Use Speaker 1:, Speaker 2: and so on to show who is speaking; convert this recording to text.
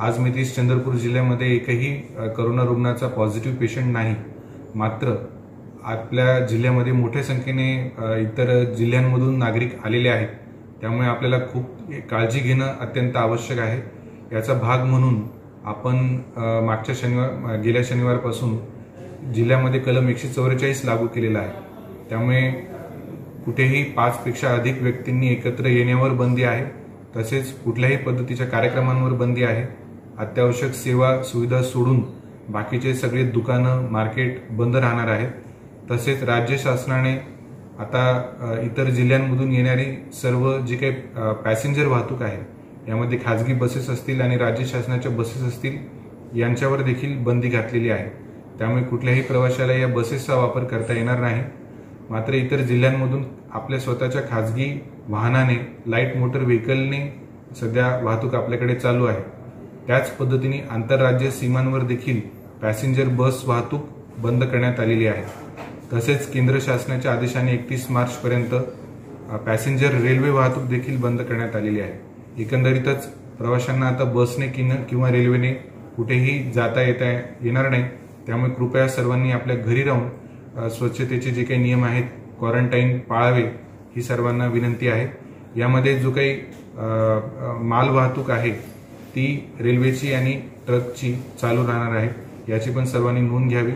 Speaker 1: आज मितीस चंद्रपूर जिल्ह्यामध्ये एकही कोरोना रुग्णाचा पॉझिटिव्ह पेशंट नाही। मात्र आपल्या जिल्ह्यामध्ये मोठ्या संख्येने इतर जिल्ह्यांमधून नागरिक आलेले आहेत, त्यामुळे आपल्याला खूप काळजी घेणं अत्यंत आवश्यक आहे। याचा भाग म्हणून आपण गेल्या शनिवारपासून जिल्ह्यामध्ये कलम 144 लागू केलेला आहे। त्यामुळे कुठेही 5 पेक्षा अधिक व्यक्तींनी एकत्र येण्यावर बंदी आहे। तसेच कुठल्याही पद्धतीच्या कार्यक्रमांवर बंदी आहे। अत्यावश्यक सेवा सुविधा सोडून बाकीचे सगळे दुकानं मार्केट बंद राहणार आहेत। तसेच राज्य शासनाने आता इतर जिल्ह्यांमधून येणारी सर्व जी काही पॅसेंजर वाहतूक आहे, यामध्ये खाजगी बसेस असतील आणि राज्य शासनाच्या बसेस असतील, यांच्यावर देखील बंदी घातलेली आहे। त्यामुळे कुठल्याही प्रवाशाला या बसेसचा वापर करता येणार नाही। मात्र इतर जिल्ह्यांमधून आपल्या स्वतःच्या खाजगी वाहनाने लाईट मोटर व्हेकलने सध्या वाहतूक आपल्याकडे चालू आहे। त्याच पद्धतीने आंतरराज्य सीमांवर देखील पॅसेंजर बस वाहतूक बंद करण्यात आलेली आहे। तसेच केंद्र शासनाच्या आदेशाने 31 मार्च पर्यंत पॅसेंजर रेल्वे वाहतूक देखील बंद करण्यात आलेली आहे। एकंदरीतच प्रवाशांना आता बसने किंवा रेल्वेने कुठेही जाता येता येणार नाही। त्यामुळे कृपया सर्वांनी आपल्या घरी राहून स्वच्छतेचे जे काही नियम आहेत, क्वारंटाईन पाळावे, ही सर्वांना विनंती आहे। यामध्ये जो काही माल वाहतूक आहे ती रेल्वेची आणि ट्रकची चालू राहणार आहे, याची पण सर्वांनी नोंद घ्यावी।